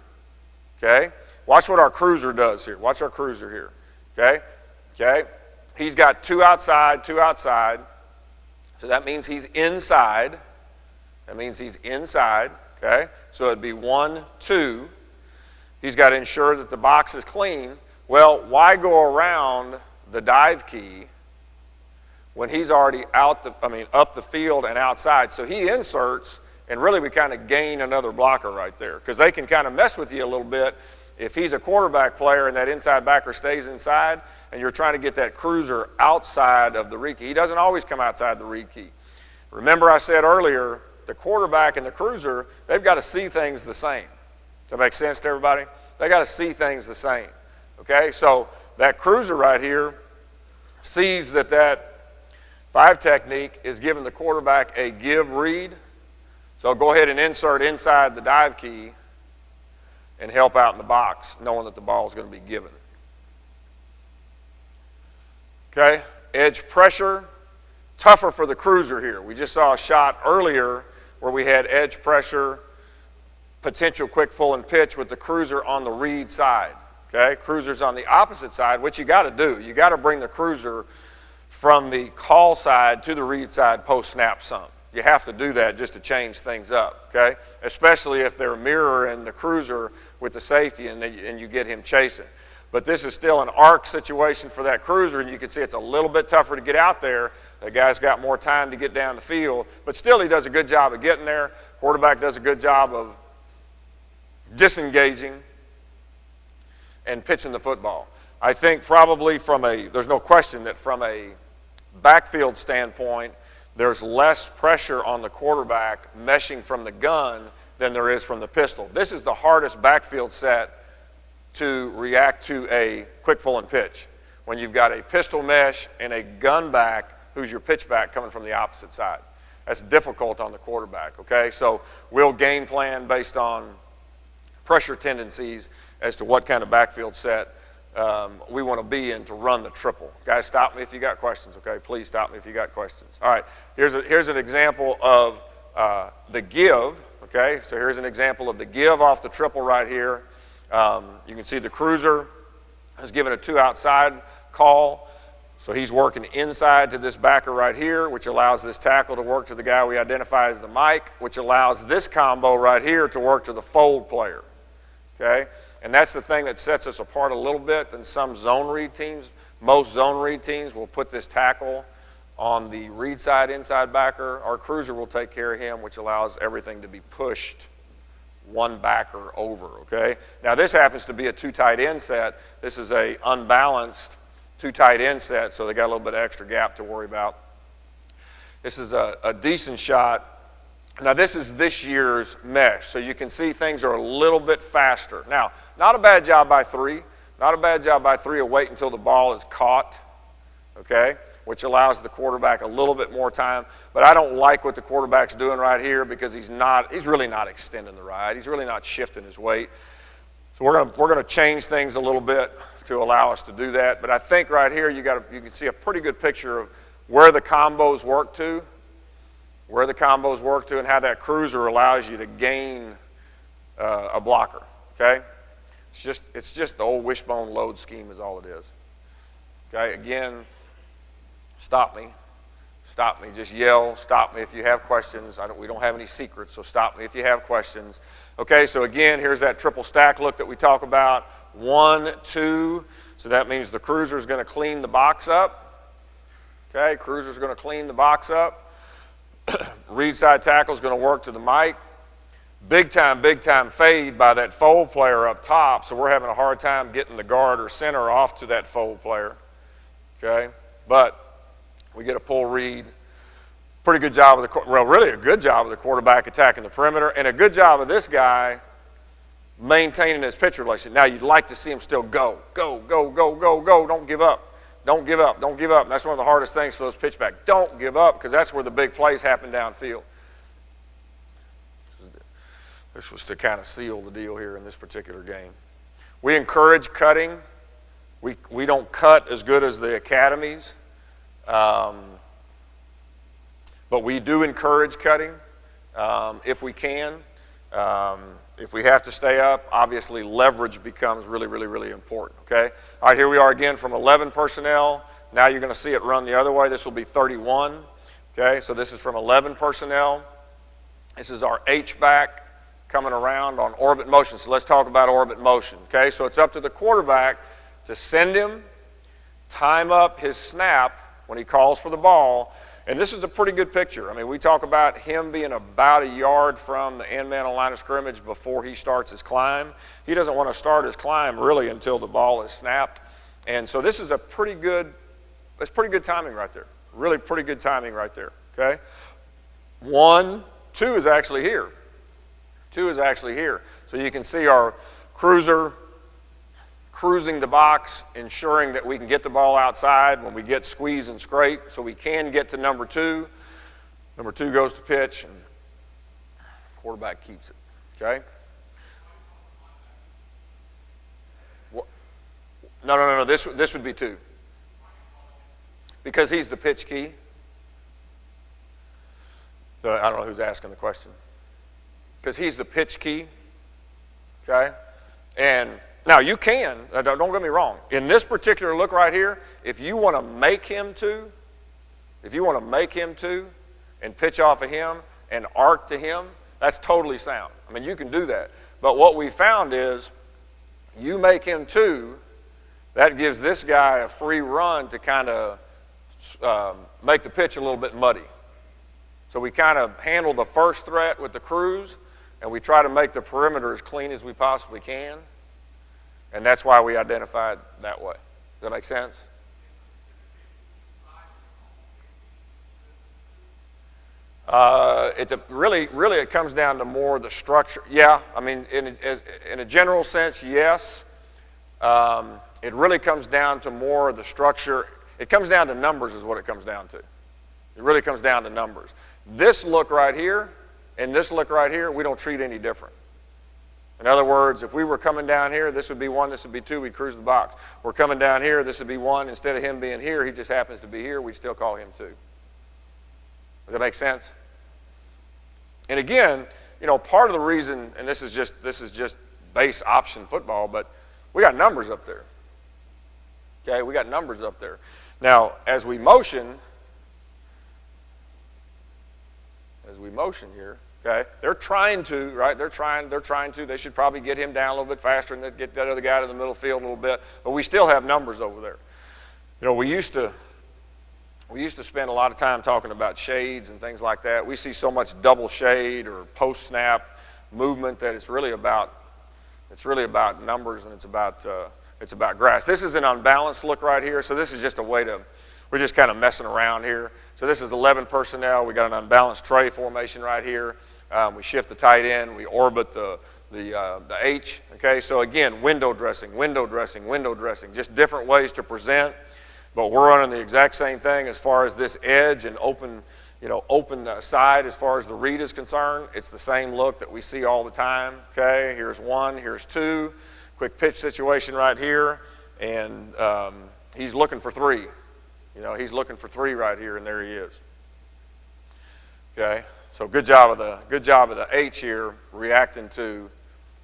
Okay, watch what our cruiser does here. Watch our cruiser here. Okay, he's got 2 outside. So that means he's inside. Okay? So it'd be 1, 2. He's got to ensure that the box is clean. Well, why go around the dive key when he's already up the field and outside? So he inserts, and really we kind of gain another blocker right there because they can kind of mess with you a little bit. If he's a quarterback player and that inside backer stays inside and you're trying to get that cruiser outside of the read key, he doesn't always come outside the read key. Remember I said earlier, the quarterback and the cruiser, they've got to see things the same. Does that make sense to everybody? They got to see things the same. Okay, so that cruiser right here, sees that 5 technique is giving the quarterback a give read. So go ahead and insert inside the dive key and help out in the box, knowing that the ball is going to be given. Okay, edge pressure, tougher for the cruiser here. We just saw a shot earlier where we had edge pressure, potential quick pull and pitch with the cruiser on the read side. Okay, cruiser's on the opposite side. What you got to do, you got to bring the cruiser from the call side to the read side post snap some. You have to do that just to change things up, okay? Especially if they're mirroring the cruiser with the safety and you get him chasing. But this is still an arc situation for that cruiser, and you can see it's a little bit tougher to get out there. The guy's got more time to get down the field, but still he does a good job of getting there. Quarterback does a good job of disengaging and pitching the football. I think probably there's no question that from a backfield standpoint, there's less pressure on the quarterback meshing from the gun than there is from the pistol. This is the hardest backfield set to react to a quick pull and pitch. When you've got a pistol mesh and a gun back who's your pitch back coming from the opposite side. That's difficult on the quarterback, okay? So we'll game plan based on pressure tendencies as to what kind of backfield set we want to be in to run the triple. Guys, stop me if you got questions, okay? Please stop me if you got questions. All right, here's an example of the give, okay? So here's an example of the give off the triple right here. You can see the cruiser has given a 2 outside call. So he's working inside to this backer right here, which allows this tackle to work to the guy we identify as the Mike, which allows this combo right here to work to the fold player, okay? And that's the thing that sets us apart a little bit than some zone read teams. Most zone read teams will put this tackle on the read side inside backer. Our cruiser will take care of him, which allows everything to be pushed one backer over, okay? Now this happens to be a 2 tight end set. This is a unbalanced 2 tight end set, so they got a little bit of extra gap to worry about. This is a decent shot. Now this is this year's mesh, so you can see things are a little bit faster. Now, not a bad job by 3. Not a bad job by 3 of wait until the ball is caught, okay? Which allows the quarterback a little bit more time. But I don't like what the quarterback's doing right here because he's really not extending the ride. He's really not shifting his weight. So we're gonna change things a little bit to allow us to do that. But I think right here you can see a pretty good picture of where the combos work to, and how that cruiser allows you to gain a blocker, okay? It's just the old wishbone load scheme is all it is. Okay, again, stop me, just yell, stop me if you have questions. We don't have any secrets, so stop me if you have questions. Okay, so again, here's that triple stack look that we talk about. 1, 2, so that means the cruiser's gonna clean the box up. Okay, cruiser's gonna clean the box up. Read side tackle's gonna work to the Mike. Big time fade by that fold player up top, so we're having a hard time getting the guard or center off to that fold player, okay? But we get a pull read. Pretty good job of really a good job of the quarterback attacking the perimeter, and a good job of this guy maintaining his pitch relation. Now, you'd like to see him still go. Don't give up. Don't give up. And that's one of the hardest things for those pitchbacks. Don't give up, because that's where the big plays happen downfield. This was to kind of seal the deal here in this particular game. We encourage cutting. We don't cut as good as the academies, but we do encourage cutting if we can. If we have to stay up, obviously leverage becomes really important, okay? All right, here we are again from 11 personnel. Now you're going to see it run the other way. This will be 31, okay? So this is from 11 personnel. This is our H-back coming around on orbit motion. So let's talk about orbit motion, okay? So it's up to the quarterback to send him, time up his snap when he calls for the ball. And this is a pretty good picture. I mean, we talk about him being about a yard from the end man on line of scrimmage before he starts his climb. He doesn't want to start his climb really until the ball is snapped. And so this is it's pretty good timing right there. Really pretty good timing right there, okay? 1, 2 is actually here. 2 is actually here. So you can see our cruiser cruising the box, ensuring that we can get the ball outside when we get squeeze and scrape, so we can get to number 2. Number 2 goes to pitch, and quarterback keeps it, okay? No, this would be 2. Because he's the pitch key. I don't know who's asking the question. Because he's the pitch key, okay? And now you can, don't get me wrong, in this particular look right here, if you want to make him 2, and pitch off of him and arc to him, that's totally sound. I mean, you can do that. But what we found is you make him 2, that gives this guy a free run to kind of make the pitch a little bit muddy. So we kind of handle the first threat with the cruise, and we try to make the perimeter as clean as we possibly can. And that's why we identified that way. Does that make sense? Really, it comes down to more the structure. Yeah, I mean, in a general sense, yes. It really comes down to more of the structure. It comes down to numbers is what it comes down to. It really comes down to numbers. This look right here and this look right here, we don't treat any different. In other words, if we were coming down here, this would be 1, this would be 2, we'd cruise the box. We're coming down here, this would be 1. Instead of him being here, he just happens to be here, we'd still call him 2. Does that make sense? And again, you know, part of the reason, and this is just base option football, but we got numbers up there. Okay, we got numbers up there. Now, as we motion here, okay, they're trying to, right? They're trying to. They should probably get him down a little bit faster and get that other guy to the middle field a little bit. But we still have numbers over there. You know, we used to spend a lot of time talking about shades and things like that. We see so much double shade or post snap movement that it's really about numbers, and it's about grass. This is an unbalanced look right here, so this is just a way to, we're just kind of messing around here. So this is 11 personnel. We got an unbalanced tray formation right here. We shift the tight end. We orbit the H. Okay, so again, window dressing, just different ways to present. But we're running the exact same thing as far as this edge and open side as far as the read is concerned. It's the same look that we see all the time. Okay, here's 1, here's 2. Quick pitch situation right here, and he's looking for 3. You know, he's looking for 3 right here, and there he is. Okay, so good job of the H here reacting to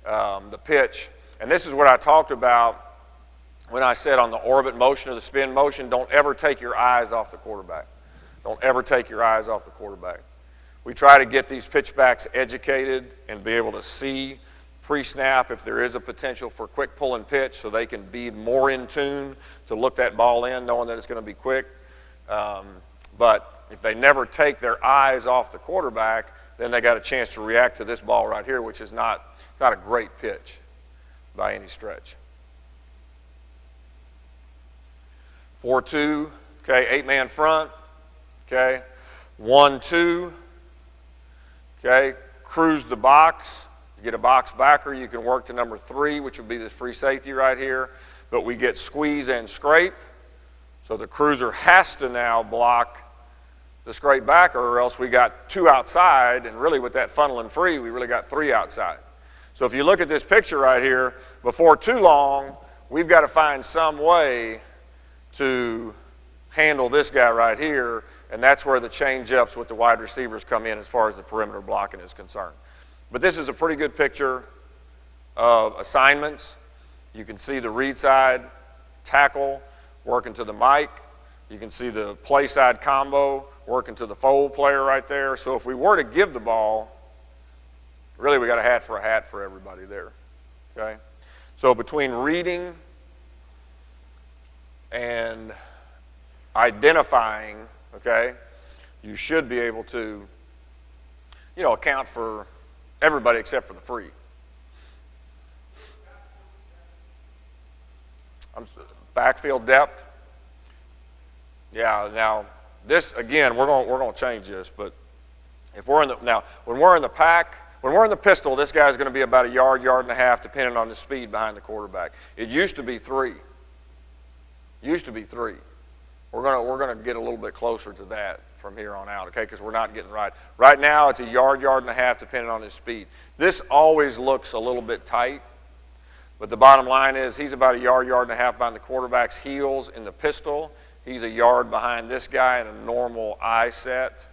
the pitch. And this is what I talked about when I said on the orbit motion or the spin motion, don't ever take your eyes off the quarterback. Don't ever take your eyes off the quarterback. We try to get these pitchbacks educated and be able to see pre-snap if there is a potential for quick pull and pitch, so they can be more in tune to look that ball in knowing that it's going to be quick. But if they never take their eyes off the quarterback, then they got a chance to react to this ball right here, which is not a great pitch by any stretch. 4-2, okay, 8-man front, okay, 1-2, okay, cruise the box. You get a box backer, you can work to number 3, which would be this free safety right here, but we get squeeze and scrape, so the cruiser has to now block the scrape backer, or else we got 2 outside, and really with that funnel and free, we really got 3 outside. So if you look at this picture right here, before too long, we've got to find some way to handle this guy right here, and that's where the change-ups with the wide receivers come in as far as the perimeter blocking is concerned. But this is a pretty good picture of assignments. You can see the read side tackle working to the mic. You can see the play side combo working to the fold player right there. So if we were to give the ball, really we got a hat for everybody there, okay? So between reading and identifying, okay, you should be able to, you know, account for everybody except for the free. Backfield depth. Yeah, now this again, we're going to change this, but if we're in the, now when we're in the pack, When we're in the pistol, this guy's going to be about a yard, yard and a half, depending on the speed behind the quarterback. It used to be 3. Used to be 3. We're going to get a little bit closer to that from here on out, okay, because we're not getting right. Right now, it's a yard, yard and a half, depending on his speed. This always looks a little bit tight, but the bottom line is he's about a yard, yard and a half behind the quarterback's heels in the pistol. He's a yard behind this guy in a normal eye set.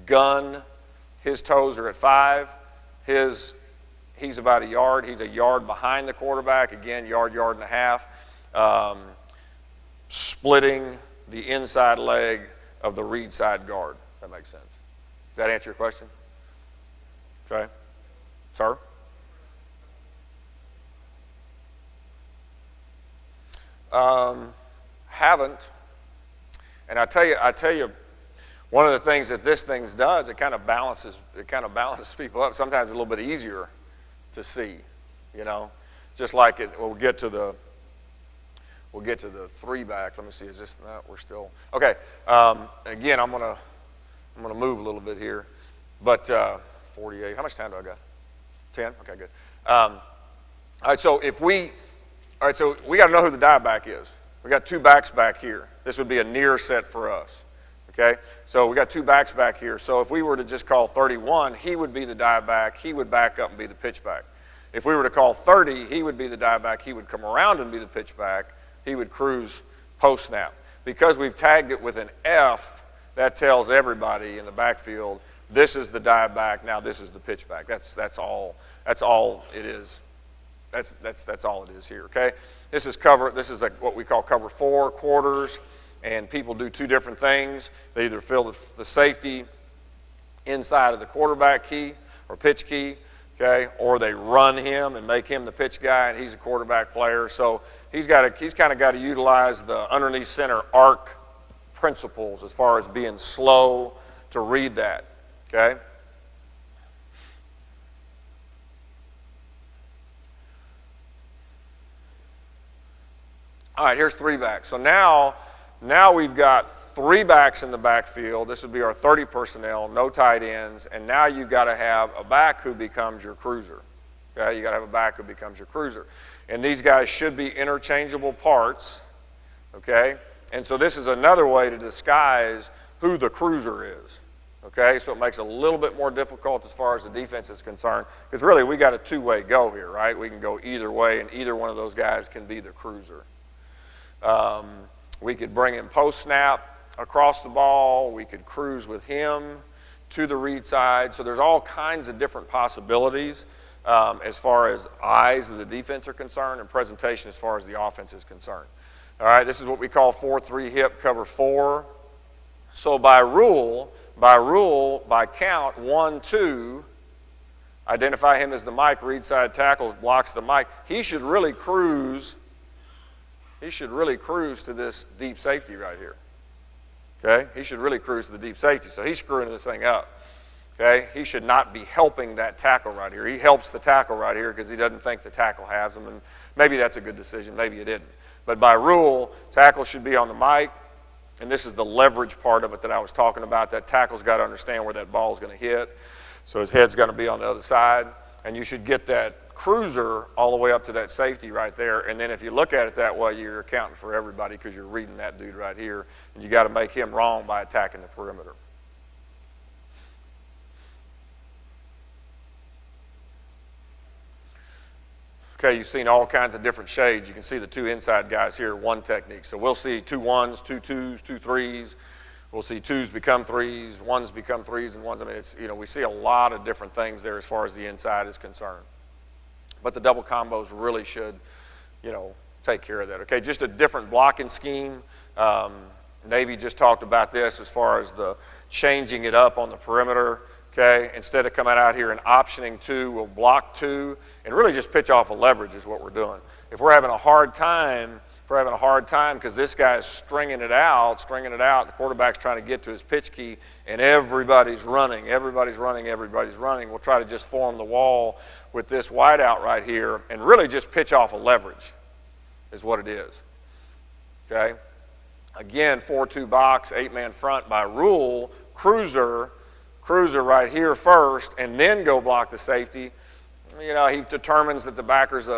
Gun, his toes are at 5. He's about a yard. He's a yard behind the quarterback. Again, yard, yard and a half. Splitting the inside leg of the read side guard. That makes sense. Does that answer your question? Okay. Sir? Haven't. And I tell you, one of the things that this thing does, it kind of balances people up. Sometimes it's a little bit easier to see, you know. Just like it, we'll get to the 3 back. Let me see, is this that? We're still okay. Again, I'm gonna move a little bit here, but 48. How much time do I got? 10. Okay, good. All right, so we got to know who the dive back is. We got 2 backs back here. This would be a near set for us. Okay, so we got 2 backs back here. So if we were to just call 31, he would be the dive back. He would back up and be the pitch back. If we were to call 30, he would be the dive back. He would come around and be the pitch back. He would cruise post snap. Because we've tagged it with an F, that tells everybody in the backfield, this is the dive back, now this is the pitch back. That's all it is. That's all it is here, okay? This is what we call cover 4 quarters, and people do 2 different things. They either fill the safety inside of the quarterback key or pitch key, okay, or they run him and make him the pitch guy, and he's a quarterback player. So he's kind of got to utilize the underneath center arc principles as far as being slow to read that, okay? All right, here's 3 backs. So now we've got 3 backs in the backfield. This would be our 30 personnel, no tight ends, and now you've got to have a back who becomes your cruiser. Okay, you got to have a back who becomes your cruiser. And these guys should be interchangeable parts, okay? And so this is another way to disguise who the cruiser is, okay? So it makes it a little bit more difficult as far as the defense is concerned, because really we got a 2-way go here, right? We can go either way, and either one of those guys can be the cruiser. We could bring him post-snap across the ball. We could cruise with him to the read side. So there's all kinds of different possibilities as far as eyes of the defense are concerned and presentation as far as the offense is concerned. All right, this is what we call 4-3 hip cover 4. So by count, 1, 2, identify him as the Mike, read side tackle, blocks the Mike. He should really cruise to this deep safety right here. Okay? He should really cruise to the deep safety. So he's screwing this thing up. Okay? He should not be helping that tackle right here. He helps the tackle right here because he doesn't think the tackle has him, and maybe that's a good decision, maybe it isn't. But by rule, tackle should be on the mic, and this is the leverage part of it that I was talking about. That tackle's got to understand where that ball is going to hit, so his head's going to be on the other side, and you should get that cruiser all the way up to that safety right there. And then if you look at it that way, you're accounting for everybody because you're reading that dude right here, and you got to make him wrong by attacking the perimeter. Okay, you've seen all kinds of different shades. You can see the 2 inside guys here, 1 technique. So we'll see 2 1s, 2 2s, 2 3s. We'll see 2s become 3s, 1s become 3s, and 1s. I mean, it's, we see a lot of different things there as far as the inside is concerned. But the double combos really should, take care of that. Okay, just a different blocking scheme. Navy just talked about this as far as the changing it up on the perimeter. Okay, instead of coming out here and optioning 2, we'll block 2 and really just pitch off a leverage is what we're doing. If we're having a hard time because this guy's stringing it out, the quarterback's trying to get to his pitch key, and everybody's running, we'll try to just form the wall with this wideout right here and really just pitch off a leverage is what it is. Okay? Again, 4-2 box, 8-man front by rule, cruiser, cruiser right here first and then go block the safety, you know, he determines that the backer's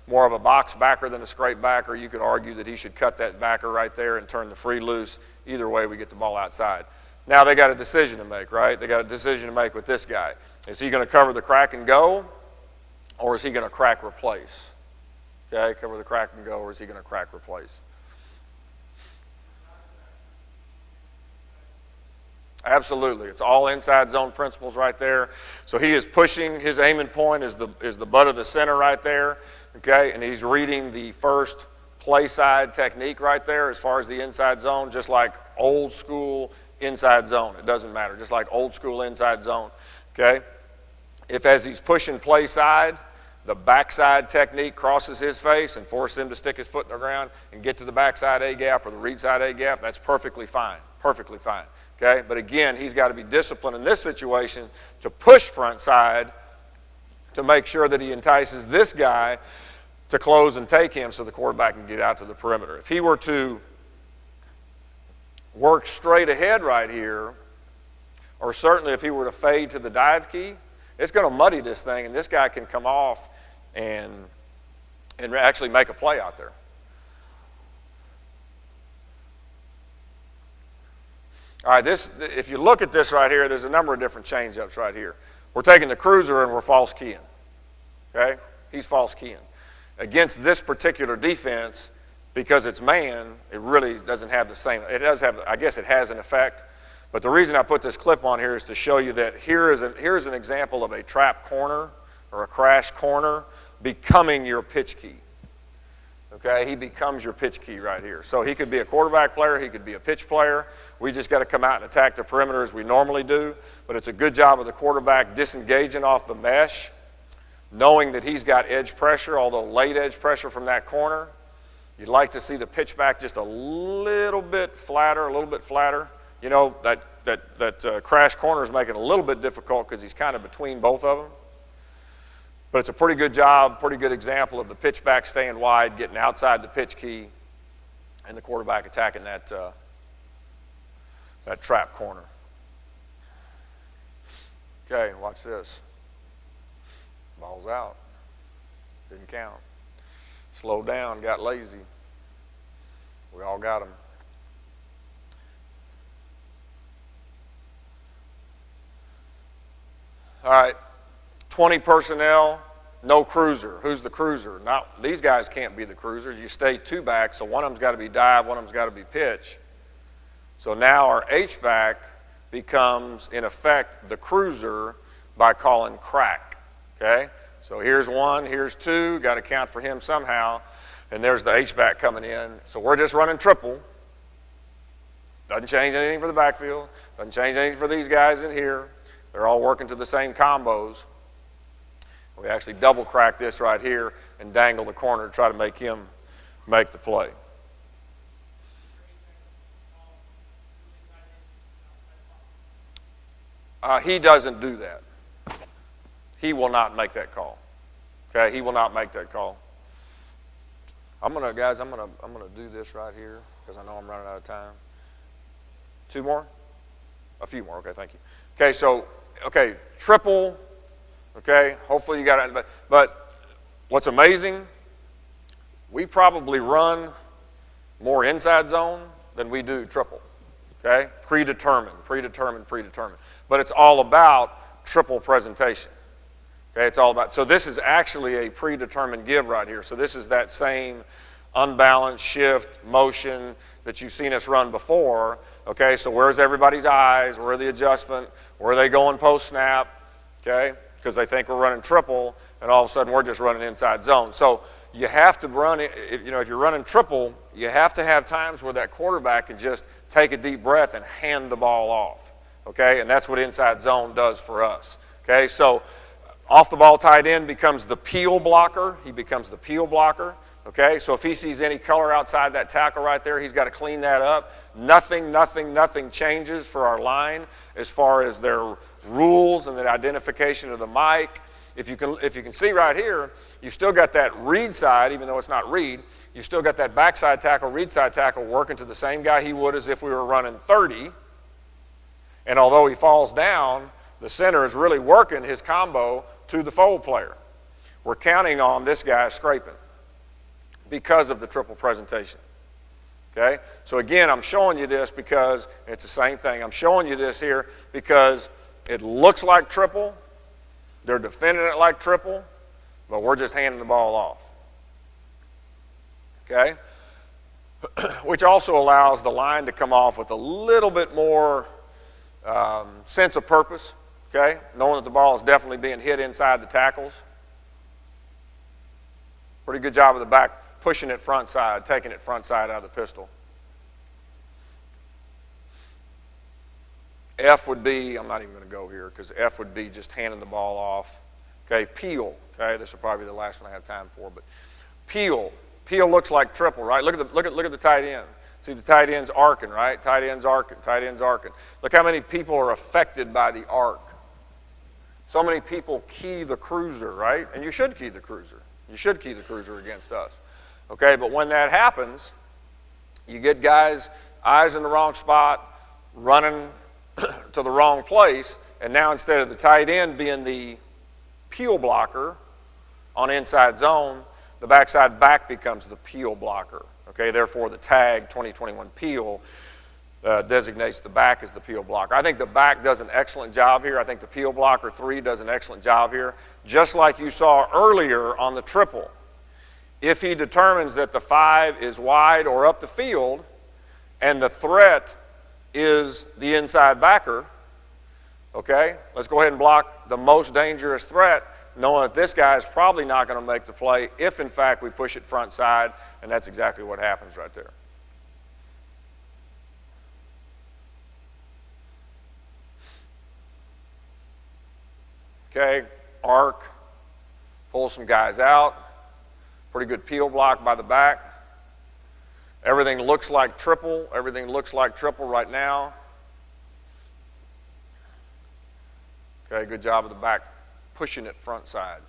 more of a box backer than a scrape backer. You could argue that he should cut that backer right there and turn the free loose. Either way, we get the ball outside. Now they got a decision to make, right? They got a decision to make with this guy. Is he going to cover the crack and go, or is he going to crack replace? Okay, cover the crack and go, or is he going to crack replace? Absolutely. It's all inside zone principles right there. So he is pushing, his aiming point is the butt of the center right there, okay? And he's reading the first play side technique right there as far as the inside zone, just like old school inside zone. It doesn't matter, just like old school inside zone, okay? If as he's pushing play side, the backside technique crosses his face and forces him to stick his foot in the ground and get to the backside A gap or the read side A gap, that's perfectly fine, perfectly fine. Okay, but again, he's got to be disciplined in this situation to push front side to make sure that he entices this guy to close and take him so the quarterback can get out to the perimeter. If he were to work straight ahead right here, or certainly if he were to fade to the dive key, it's going to muddy this thing, and this guy can come off and actually make a play out there. All right, if you look at this right here, there's a number of different change-ups right here. We're taking the cruiser and we're false keying, okay? He's false keying. Against this particular defense, because it's man, it really doesn't have the same, it does have, I guess it has an effect, but the reason I put this clip on here is to show you that here's an example of a trap corner or a crash corner becoming your pitch key. Okay, he becomes your pitch key right here. So he could be a quarterback player, he could be a pitch player. We just got to come out and attack the perimeter as we normally do. But it's a good job of the quarterback disengaging off the mesh, knowing that he's got edge pressure, although late edge pressure from that corner. You'd like to see the pitch back just a little bit flatter, You know, that crash corner is making it a little bit difficult because he's kind of between both of them. But it's a pretty good job, pretty good example of the pitch back staying wide, getting outside the pitch key, and the quarterback attacking that trap corner. Okay, watch this. Ball's out. Didn't count. Slowed down, got lazy. We all got him. All right. 20 personnel, no cruiser. Who's the cruiser? Not, these guys can't be the cruisers. You stay two back, so one of them's got to be dive, one of them's got to be pitch. So now our H-back becomes, in effect, the cruiser by calling crack, okay? So here's one, here's two, got to count for him somehow, and there's the H-back coming in. So we're just running triple. Doesn't change anything for the backfield, doesn't change anything for these guys in here. They're all working to the same combos. We actually double crack this right here and dangle the corner to try to make him make the play. He doesn't do that. He will not make that call. Okay, he will not make that call. I'm gonna do this right here because I know I'm running out of time. Two more? A few more. Okay, thank you. Okay, so triple. Okay, hopefully you got it. But what's amazing, we probably run more inside zone than we do triple. Okay, predetermined. But it's all about triple presentation. Okay, it's all about, so this is actually a predetermined give right here. So this is that same unbalanced shift motion that you've seen us run before. Okay, so where's everybody's eyes? Where are the adjustment? Where are they going post-snap? Okay, because they think we're running triple, and all of a sudden we're just running inside zone. So you have to run, if you're running triple, you have to have times where that quarterback can just take a deep breath and hand the ball off. Okay, and that's what inside zone does for us. Okay, so off the ball tight end becomes the peel blocker. He becomes the peel blocker. Okay, so if he sees any color outside that tackle right there, he's got to clean that up. Nothing changes for our line as far as their rules and the identification of the mic. If you can see right here, you've still got that read side, even though it's not read, you've still got that backside tackle, read side tackle working to the same guy he would as if we were running 30. And although he falls down, the center is really working his combo to the fold player. We're counting on this guy scraping because of the triple presentation. Okay? So again, I'm showing you this because it's the same thing. I'm showing you this here because it looks like triple. They're defending it like triple, but we're just handing the ball off. Okay? Which also allows the line to come off with a little bit more sense of purpose. Okay? Knowing that the ball is definitely being hit inside the tackles. Pretty good job of the back pushing it front side, taking it front side out of the pistol. F would be, I'm not even going to go here because F would be just handing the ball off. Okay, peel. Okay, this will probably be the last one I have time for, but peel. Peel looks like triple, right? Look at the tight end. See the tight end's arcing, right? Tight end's arcing, tight end's arcing. Look how many people are affected by the arc. So many people key the cruiser, right? And you should key the cruiser. You should key the cruiser against us. Okay, but when that happens, you get guys, eyes in the wrong spot, running to the wrong place, and now instead of the tight end being the peel blocker on inside zone, the backside back becomes the peel blocker. Okay, therefore the tag 2021 peel designates the back as the peel blocker. I think the back does an excellent job here. I think the peel blocker 3 does an excellent job here. Just like you saw earlier on the triple. If he determines that the 5 is wide or up the field and the threat is the inside backer, okay, let's go ahead and block the most dangerous threat, knowing that this guy is probably not going to make the play if, in fact, we push it front side, and that's exactly what happens right there. Okay, arc, pull some guys out. Pretty good peel block by the back. Everything looks like triple. Everything looks like triple right now. Okay, good job of the back pushing it front side.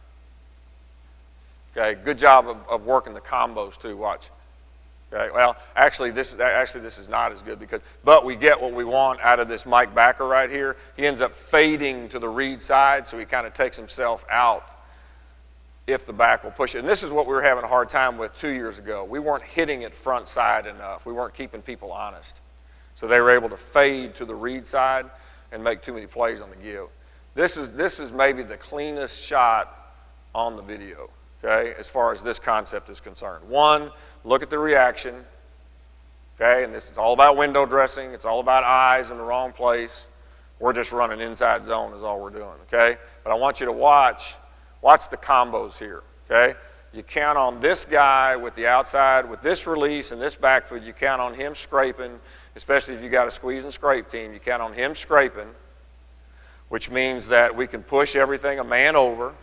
Okay, good job of working the combos too, watch. Okay, well, actually this is not as good but we get what we want out of this Mike Backer right here. He ends up fading to the read side, so he kind of takes himself out if the back will push it. And this is what we were having a hard time with 2 years ago. We weren't hitting it front side enough. We weren't keeping people honest. So they were able to fade to the read side and make too many plays on the give. This is maybe the cleanest shot on the video, okay, as far as this concept is concerned. One, look at the reaction, okay, and this is all about window dressing. It's all about eyes in the wrong place. We're just running inside zone is all we're doing, okay? But I want you to watch the combos here, okay? You count on this guy with the outside, with this release and this back foot, you count on him scraping, especially if you got a squeeze and scrape team, you count on him scraping, which means that we can push everything a man over.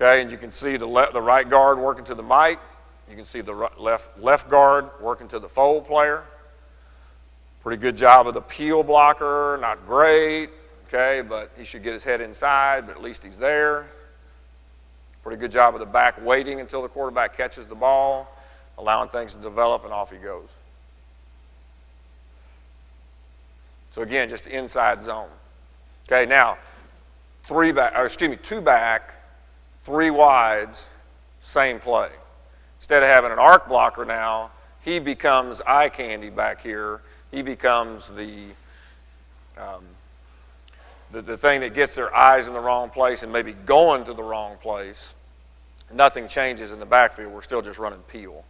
Okay, and you can see the right guard working to the Mike. You can see the left guard working to the fold player. Pretty good job of the peel blocker, not great, okay, but he should get his head inside, but at least he's there. Pretty good job of the back waiting until the quarterback catches the ball, allowing things to develop, and off he goes. So again, just inside zone. Okay, now two back, 3 wides, same play. Instead of having an arc blocker now, he becomes eye candy back here. He becomes the thing that gets their eyes in the wrong place and maybe going to the wrong place. Nothing changes in the backfield. We're still just running peel.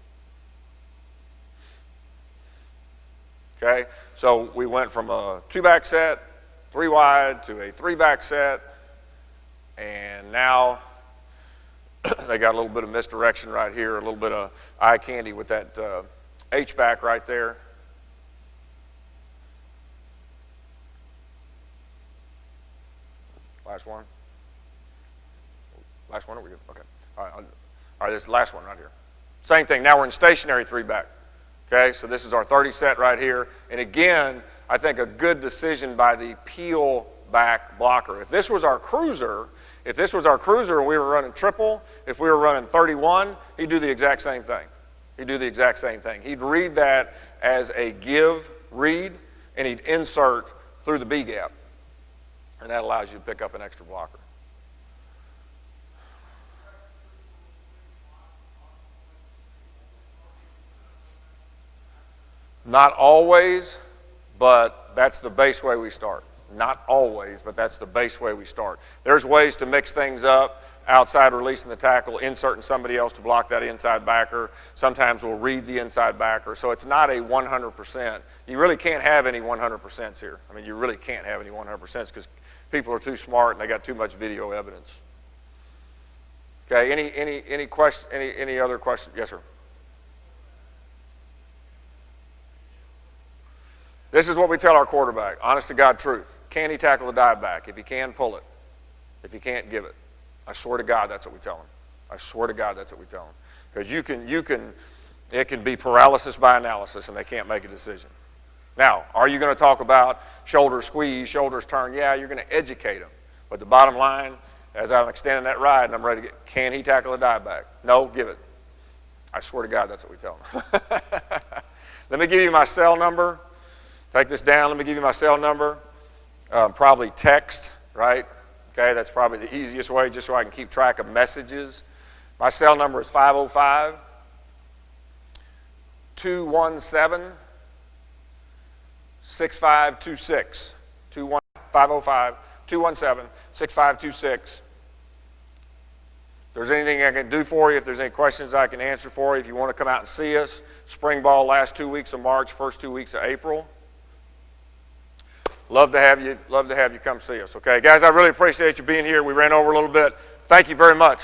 Okay, so we went from a 2-back set, 3 wide, to a 3-back set, and now they got a little bit of misdirection right here, a little bit of eye candy with that H-back right there. Last one? Last one, are we good? Okay. All right, this is the last one right here. Same thing, now we're in stationary 3-back. Okay, so this is our 30 set right here. And again, I think a good decision by the peel back blocker. If this was our cruiser and we were running triple, if we were running 31, he'd do the exact same thing. He'd do the exact same thing. He'd read that as a give read, and he'd insert through the B gap, and that allows you to pick up an extra blocker. Not always, but that's the base way we start. Not always, but that's the base way we start. There's ways to mix things up, outside releasing the tackle, inserting somebody else to block that inside backer. Sometimes we'll read the inside backer. So it's not a 100%. You really can't have any 100% here. I mean, you really can't have any 100% because people are too smart and they got too much video evidence. Okay, any question, any other question? Yes, sir. This is what we tell our quarterback, honest to God truth. Can he tackle the dive back? If he can, pull it. If he can't, give it. I swear to God, that's what we tell him. I swear to God, that's what we tell him. Because it can be paralysis by analysis and they can't make a decision. Now, are you going to talk about shoulders squeeze, shoulders turn? Yeah, you're going to educate them. But the bottom line, as I'm extending that ride and I'm ready to get, can he tackle the dive back? No, give it. I swear to God, that's what we tell them. Let me give you my cell number. Take this down. Let me give you my cell number. Probably text, right? Okay, that's probably the easiest way just so I can keep track of messages. My cell number is 505-217-6526. 505-217-6526. If there's anything I can do for you, if there's any questions I can answer for you, if you want to come out and see us, spring ball last 2 weeks of March, first 2 weeks of April. Love to have you come see us, okay? Guys, I really appreciate you being here. We ran over a little bit. Thank you very much.